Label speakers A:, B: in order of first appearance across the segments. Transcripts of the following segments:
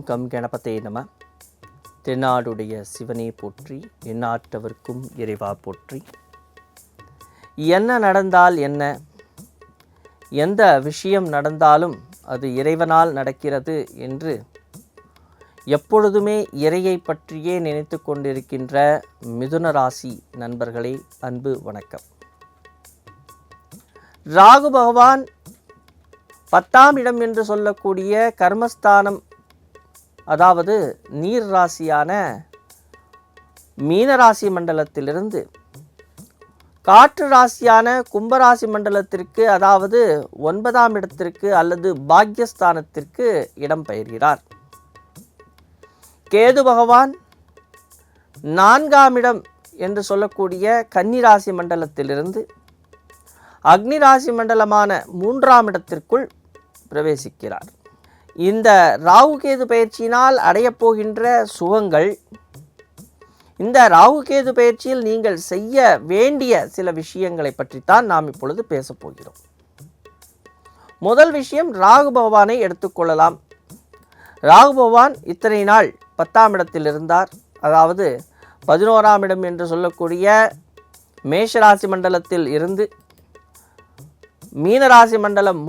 A: Come கணபதே நம. தென்னாடுடைய சிவனே போற்றி, எந்நாட்டவர்க்கும் இறைவா போற்றி. என்ன நடந்தால் என்ன, எந்த விஷயம் நடந்தாலும் அது இறைவனால் நடக்கிறது என்று எப்பொழுதுமே இறையை பற்றியே நினைத்து கொண்டிருக்கின்ற மிதுன ராசி நண்பர்களே, அன்பு வணக்கம். ராகு பகவான் 10ஆம் இடம் என்று சொல்லக்கூடிய கர்மஸ்தானம், அதாவது நீர் ராசியான மீனராசி மண்டலத்திலிருந்து காற்று ராசியான கும்பராசி மண்டலத்திற்கு, அதாவது 9ஆம் இடத்திற்கு அல்லது பாக்யஸ்தானத்திற்கு இடம் பெயர்கிறார். கேது பகவான் 4ஆம் இடம் என்று சொல்லக்கூடிய கன்னிராசி மண்டலத்திலிருந்து அக்னி ராசி மண்டலமான 3ஆம் இடத்திற்குள் பிரவேசிக்கிறார். இந்த ராகு கேது பயிற்சியினால் அடையப்போகின்ற சுகங்கள், இந்த ராகு கேது பயிற்சியில் நீங்கள் செய்ய வேண்டிய சில விஷயங்களை பற்றித்தான் நாம் இப்பொழுது பேசப்போகிறோம். முதல் விஷயம், ராகு பகவானை எடுத்துக்கொள்ளலாம். ராகு பகவான் இத்தனை நாள் 10ஆம் இடத்தில் இருந்தார். அதாவது 11ஆம் இடம் என்று சொல்லக்கூடிய மேஷராசி மண்டலத்தில் இருந்து மீனராசி மண்டலம்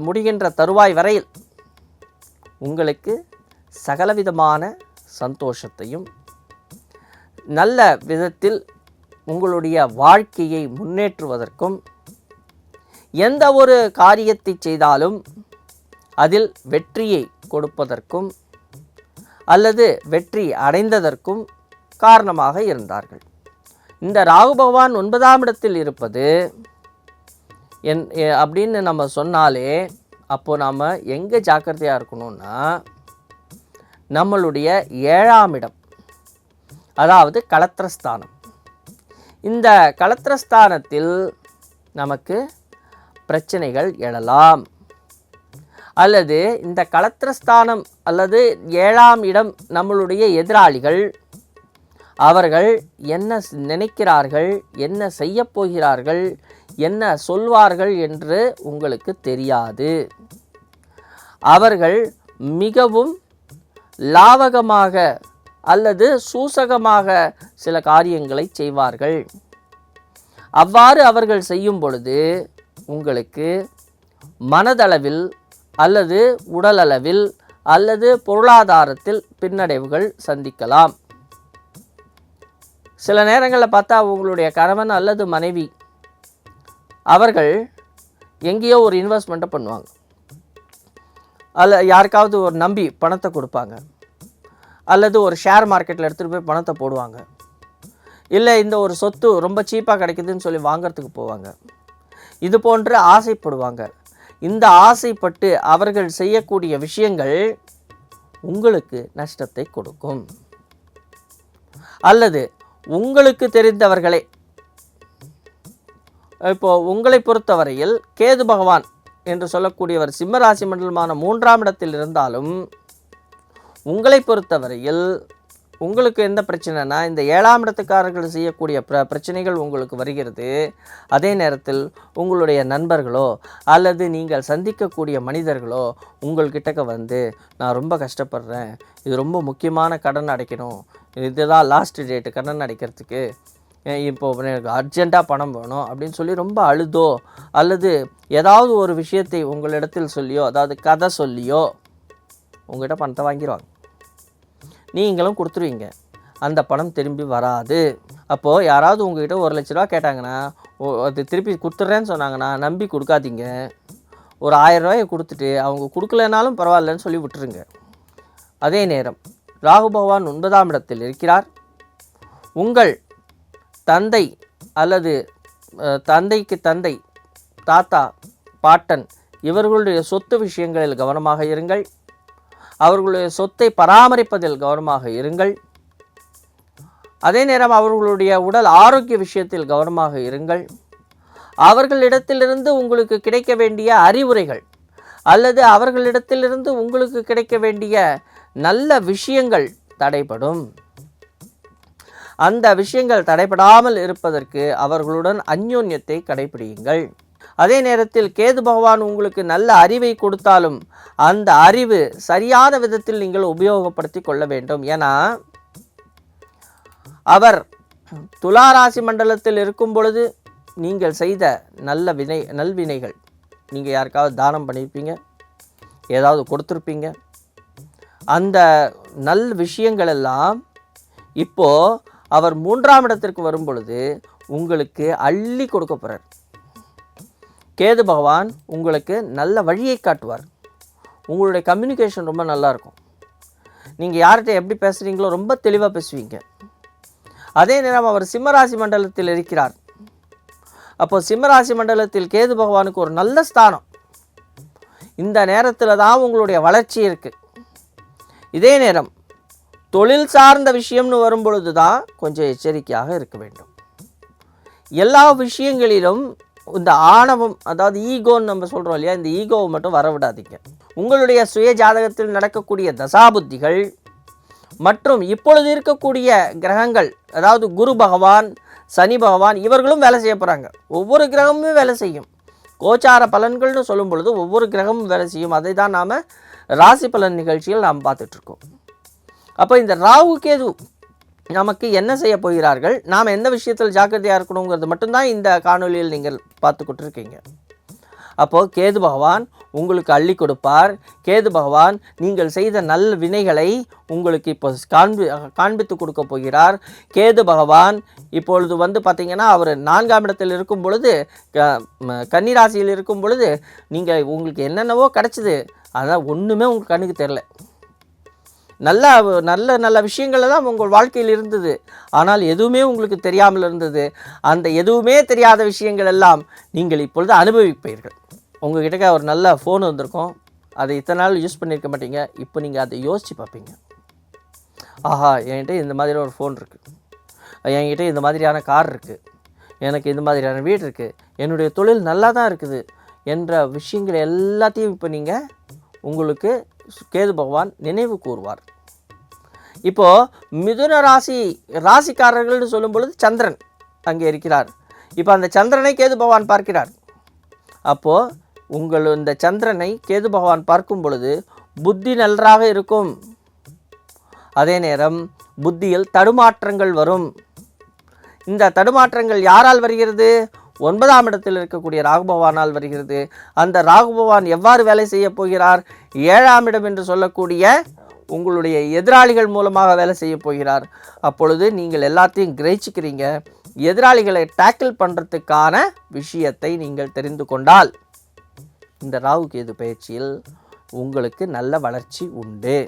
A: முடிகின்ற தருவாய் வரையில் உங்களுக்கு சகலவிதமான சந்தோஷத்தையும், நல்ல விதத்தில் உங்களுடைய வாழ்க்கையை முன்னேற்றுவதற்கும், எந்த ஒரு காரியத்தை செய்தாலும் அதில் வெற்றியை கொடுப்பதற்கும் அல்லது வெற்றி அடைந்ததற்கும் காரணமாக இருந்தார்கள். இந்த ராகு பகவான் 9ஆம் இடத்தில் இருப்பது அப்படின்னு நம்ம சொன்னாலே, அப்போது நாம் எங்கே ஜாக்கிரதையாக இருக்கணும்னா, நம்மளுடைய 7ஆம் இடம், அதாவது களத்திரஸ்தானம். இந்த களத்திரஸ்தானத்தில் நமக்கு பிரச்சனைகள் எழலாம். அல்லது இந்த களத்திரஸ்தானம் அல்லது 7ஆம் இடம் நம்மளுடைய எதிராளிகள், அவர்கள் என்ன நினைக்கிறார்கள், என்ன செய்ய போகிறார்கள், என்ன சொல்வார்கள் என்று உங்களுக்கு தெரியாது. அவர்கள் மிகவும் லாவகமாக அல்லது சூசகமாக சில காரியங்களை செய்வார்கள். அவ்வாறு அவர்கள் செய்யும் பொழுது உங்களுக்கு மனதளவில் அல்லது உடலளவில் அல்லது பொருளாதாரத்தில் பின்னடைவுகள் சந்திக்கலாம். சில நேரங்களில் பார்த்தா உங்களுடைய கணவன் அல்லது மனைவி அவர்கள் எங்கேயோ ஒரு இன்வெஸ்ட்மெண்ட்டை பண்ணுவாங்க, அல்ல யாருக்காவது ஒரு நம்பி பணத்தை கொடுப்பாங்க, அல்லது ஒரு ஷேர் மார்க்கெட்டில் எடுத்துகிட்டு போய் பணத்தை போடுவாங்க, இல்லை இந்த ஒரு சொத்து ரொம்ப சீப்பாக கிடைக்குதுன்னு சொல்லி வாங்கிறதுக்கு போவாங்க. இது போன்று ஆசைப்படுவாங்க. இந்த ஆசைப்பட்டு அவர்கள் செய்யக்கூடிய விஷயங்கள் உங்களுக்கு நஷ்டத்தை கொடுக்கும். அல்லது உங்களுக்கு தெரிந்தவர்களே, இப்போது உங்களை பொறுத்தவரையில் கேது பகவான் என்று சொல்லக்கூடியவர் சிம்மராசி மண்டலமான 3ஆம் இடத்தில் இருந்தாலும், உங்களை பொறுத்தவரையில் உங்களுக்கு எந்த பிரச்சனைனா, இந்த 7ஆம் இடத்துக்காரர்கள் செய்யக்கூடிய பிரச்சனைகள் உங்களுக்கு வருகிறது. அதே நேரத்தில் உங்களுடைய நண்பர்களோ அல்லது நீங்கள் சந்திக்கக்கூடிய மனிதர்களோ உங்கள்கிட்டக்க வந்து, நான் ரொம்ப கஷ்டப்படுறேன், இது ரொம்ப முக்கியமான கடன் அடைக்கணும், இதுதான் லாஸ்ட் டேட்டு கடன் அடைக்கிறதுக்கு, இப்போது எனக்கு அர்ஜெண்ட்டாக பணம் வேணும் அப்படின்னு சொல்லி ரொம்ப அழுதோ அல்லது ஏதாவது ஒரு விஷயத்தை உங்களிடத்தில் சொல்லியோ, அதாவது கதை சொல்லியோ உங்கள்கிட்ட பணத்தை வாங்கிடுவாங்க. நீங்களும் கொடுத்துருவீங்க. அந்த பணம் திரும்பி வராது. அப்போது யாராவது உங்கள்கிட்ட 1 லட்ச ரூபா கேட்டாங்கன்னா, அது திருப்பி கொடுத்துட்றேன்னு சொன்னாங்கன்னா நம்பி கொடுக்காதீங்க. ஒரு 1000 ரூபாயை கொடுத்துட்டு அவங்க கொடுக்கலனாலும் பரவாயில்லன்னு சொல்லி விட்டுருங்க. அதே நேரம் ராகு பகவான் 9ஆம் இடத்தில் இருக்கிறார். உங்கள் தந்தை அல்லது தந்தைக்கு தந்தை, தாத்தா, பாட்டன் இவர்களுடைய சொத்து விஷயங்களில் கவனமாக இருங்கள். அவர்களுடைய சொத்தை பராமரிப்பதில் கவனமாக இருங்கள். அதே நேரம் அவர்களுடைய உடல் ஆரோக்கிய விஷயத்தில் கவனமாக இருங்கள். அவர்களிடத்திலிருந்து உங்களுக்கு கிடைக்க வேண்டிய அறிவுரைகள் அல்லது அவர்களிடத்திலிருந்து உங்களுக்கு கிடைக்க வேண்டிய நல்ல விஷயங்கள் தடைபடும். அந்த விஷயங்கள் தடைபடாமல் இருப்பதற்கு அவர்களுடன் அந்யோன்யத்தை கடைபிடியுங்கள். அதே நேரத்தில் கேது பகவான் உங்களுக்கு நல்ல அறிவை கொடுத்தாலும் அந்த அறிவு சரியான விதத்தில் நீங்கள் உபயோகப்படுத்தி கொள்ள வேண்டும். ஏன்னா அவர் துலா ராசி மண்டலத்தில் இருக்கும் பொழுது நீங்கள் செய்த நல்வினைகள், நீங்கள் யாருக்காவது தானம் பண்ணியிருப்பீங்க, ஏதாவது கொடுத்துருப்பீங்க. அந்த நல் விஷயங்கள் எல்லாம் இப்போது அவர் 3ஆம் இடத்திற்கு வரும் பொழுது உங்களுக்கு அள்ளி கொடுக்க போகிறார். கேது பகவான் உங்களுக்கு நல்ல வழியை காட்டுவார். உங்களுடைய கம்யூனிகேஷன் ரொம்ப நல்லாயிருக்கும். நீங்கள் யார்கிட்ட எப்படி பேசுகிறீங்களோ ரொம்ப தெளிவாக பேசுவீங்க. அதே நேரம் அவர் சிம்மராசி மண்டலத்தில் இருக்கிறார். அப்போ சிம்மராசி மண்டலத்தில் கேது பகவானுக்கு ஒரு நல்ல ஸ்தானம். இந்த நேரத்தில் தான் உங்களுடைய வளர்ச்சி இருக்குது. இதே நேரம் தொழில் சார்ந்த விஷயம்னு வரும்பொழுது தான் கொஞ்சம் எச்சரிக்கையாக இருக்க வேண்டும். எல்லா விஷயங்களிலும் இந்த ஆணவம், அதாவது ஈகோன்னு நம்ம சொல்கிறோம் இல்லையா, இந்த ஈகோவை மட்டும் வரவிடாதீங்க. உங்களுடைய சுய ஜாதகத்தில் நடக்கக்கூடிய தசாபுத்திகள் மற்றும் இப்பொழுது இருக்கக்கூடிய கிரகங்கள், அதாவது குரு பகவான், சனி பகவான், இவர்களும் வேலை செய்ய போகிறாங்க. ஒவ்வொரு கிரகமும் வேலை செய்யும். கோச்சார பலன்கள்னு சொல்லும் பொழுது ஒவ்வொரு கிரகமும் வேலை செய்யும். அதை தான் நாம் ராசி பலன் நிகழ்ச்சியில் நாம் பார்த்துட்ருக்கோம். அப்போ இந்த ராகு கேது நமக்கு என்ன செய்ய போகிறார்கள், நாம் எந்த விஷயத்தில் ஜாக்கிரதையாக இருக்கணுங்கிறது மட்டும்தான் இந்த காணொலியில் நீங்கள் பார்த்துக்கிட்டு இருக்கீங்க. அப்போது கேது பகவான் உங்களுக்கு அள்ளி கொடுப்பார். கேது பகவான் நீங்கள் செய்த நல் வினைகளை உங்களுக்கு இப்போ காண்பித்து கொடுக்க போகிறார். கேது பகவான் இப்பொழுது பார்த்திங்கன்னா அவர் 4ஆம் இடத்தில் இருக்கும் பொழுது, கன்னிராசியில் இருக்கும் பொழுது நீங்கள் உங்களுக்கு என்னென்னவோ கிடச்சிது, அதான் ஒன்றுமே உங்கள் கண்ணுக்கு தெரில. நல்ல நல்ல நல்ல விஷயங்கள் தான் உங்கள் வாழ்க்கையில் இருந்தது, ஆனால் எதுவுமே உங்களுக்கு தெரியாமல் இருந்தது. அந்த எதுவுமே தெரியாத விஷயங்கள் எல்லாம் நீங்கள் இப்பொழுது அனுபவிப்பீர்கள். உங்கள்கிட்ட ஒரு நல்ல ஃபோன் வந்திருக்கும், அதை இத்தனை நாள் யூஸ் பண்ணியிருக்க மாட்டீங்க. இப்போ நீங்கள் அதை யோசித்து பார்ப்பீங்க. ஆஹா, என்கிட்ட இந்த மாதிரியான ஒரு ஃபோன் இருக்குது, என்கிட்ட இந்த மாதிரியான கார் இருக்குது, எனக்கு இந்த மாதிரியான வீடு இருக்குது, என்னுடைய தொழில் நல்லா தான் இருக்குது என்ற விஷயங்கள் எல்லாத்தையும் இப்போ நீங்கள் உங்களுக்கு கேது பகவான் நினைவு கூறுவார். இப்போது மிதுன ராசிக்காரர்கள்னு சொல்லும் பொழுது சந்திரன் அங்கே இருக்கிறார். இப்போ அந்த சந்திரனை கேது பகவான் பார்க்கிறார். அப்போது இந்த சந்திரனை கேது பகவான் பார்க்கும் பொழுது புத்தி நன்றாக இருக்கும். அதே நேரம் புத்தியில் தடுமாற்றங்கள் வரும். இந்த தடுமாற்றங்கள் யாரால் வருகிறது? 9ஆம் இடத்தில் இருக்கக்கூடிய ராகு பகவானால் வருகிறது. அந்த ராகு பகவான் எவ்வாறு வேலை செய்ய போகிறார்? 7ஆம் இடம் என்று சொல்லக்கூடிய உங்களுடைய எதிராளிகள் மூலமாக வேலை செய்ய போகிறார். அப்பொழுது நீங்கள் எல்லாத்தையும் கிரகிச்சிக்கிறீங்க. எதிராளிகளை டேக்கிள் பண்ணுறதுக்கான விஷயத்தை நீங்கள் தெரிந்து கொண்டால் இந்த ராகு கேது பயிற்சியில் உங்களுக்கு நல்ல வளர்ச்சி உண்டு.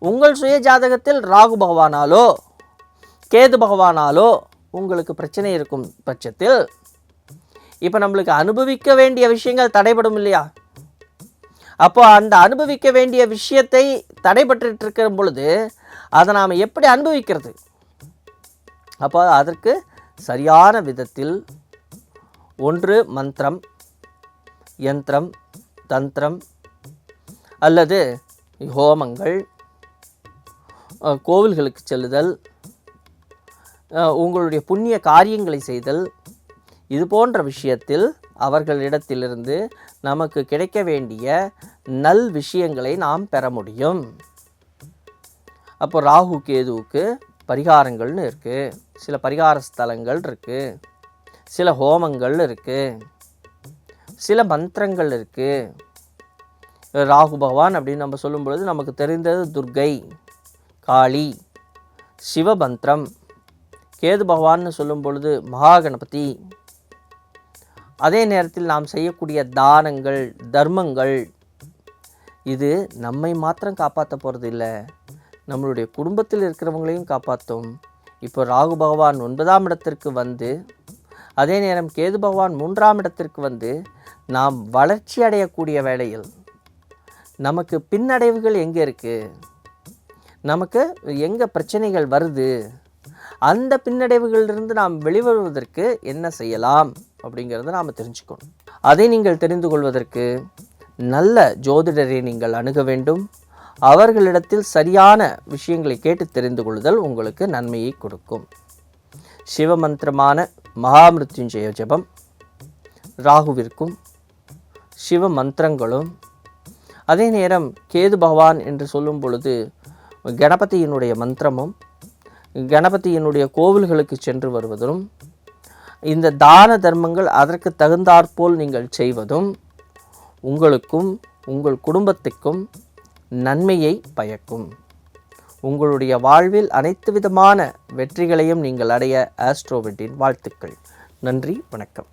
A: உங்கள் சுய ஜாதகத்தில் ராகு பகவானாலோ கேது பகவானாலோ உங்களுக்கு பிரச்சனை இருக்கும் பட்சத்தில் இப்போ நம்மளுக்கு அனுபவிக்க வேண்டிய விஷயங்கள் தடைபடும் இல்லையா? அப்போ அந்த அனுபவிக்க வேண்டிய விஷயத்தை தடைபட்டு இருக்கிற பொழுது அதை நாம் எப்படி அனுபவிக்கிறது? அப்போ அதற்கு சரியான விதத்தில் ஒன்று மந்திரம், யந்திரம், தந்திரம் அல்லது ஹோமங்கள், கோவில்களுக்கு செல்லுதல், உங்களுடைய புண்ணிய காரியங்களை செய்தல், இது போன்ற விஷயத்தில் அவர்களிடத்திலிருந்து நமக்கு கிடைக்க வேண்டிய நல் விஷயங்களை நாம் பெற முடியும். அப்போ ராகு கேதுவுக்கு பரிகாரங்கள்னு இருக்குது, சில பரிகார ஸ்தலங்கள் இருக்குது, சில ஹோமங்கள் இருக்குது, சில மந்திரங்கள் இருக்குது. ராகு பகவான் அப்படின்னு நம்ம சொல்லும் பொழுது நமக்கு தெரிந்தது துர்கை, காளி, சிவமந்திரம். கேது பகவான்னு சொல்லும் பொழுது மகாகணபதி. அதே நேரத்தில் நாம் செய்யக்கூடிய தானங்கள், தர்மங்கள், இது நம்மை மாத்திரம் காப்பாற்ற போகிறது இல்லை, நம்மளுடைய குடும்பத்தில் இருக்கிறவங்களையும் காப்பாற்றும். இப்போ ராகு பகவான் 9ஆம் இடத்திற்கு வந்து, அதே நேரம் கேது பகவான் 3ஆம் இடத்திற்கு வந்து நாம் வளர்ச்சி அடையக்கூடிய வேளையில் நமக்கு பின்னடைவுகள் எங்கே இருக்குது, நமக்கு எங்கே பிரச்சனைகள் வருது, அந்த பின்னடைவுகளிலிருந்து நாம் வெளிவருவதற்கு என்ன செய்யலாம் அப்படிங்கிறத நாம் தெரிஞ்சுக்கணும். அதை நீங்கள் தெரிந்து கொள்வதற்கு நல்ல ஜோதிடரை நீங்கள் அணுக வேண்டும். அவர்களிடத்தில் சரியான விஷயங்களை கேட்டு தெரிந்து கொள்ளுதல் உங்களுக்கு நன்மையை கொடுக்கும். சிவமந்திரமான மகாமிருத்யுஞ்சய ஜபம், ராகுவிற்கும் சிவ மந்திரங்களும், அதே நேரம் கேது பகவான் என்று சொல்லும் பொழுது கணபதியினுடைய மந்திரமும், கணபதியினுடைய கோவில்களுக்கு சென்று வருவதும், இந்த தான தர்மங்கள் அதற்கு தகுந்தாற்போல் நீங்கள் செய்வதும் உங்களுக்கும் உங்கள் குடும்பத்துக்கும் நன்மையை பயக்கும். உங்களுடைய வாழ்வில் அனைத்து விதமான வெற்றிகளையும் நீங்கள் அடைய ஆஸ்ட்ரோவிட்டின் வாழ்த்துக்கள். நன்றி, வணக்கம்.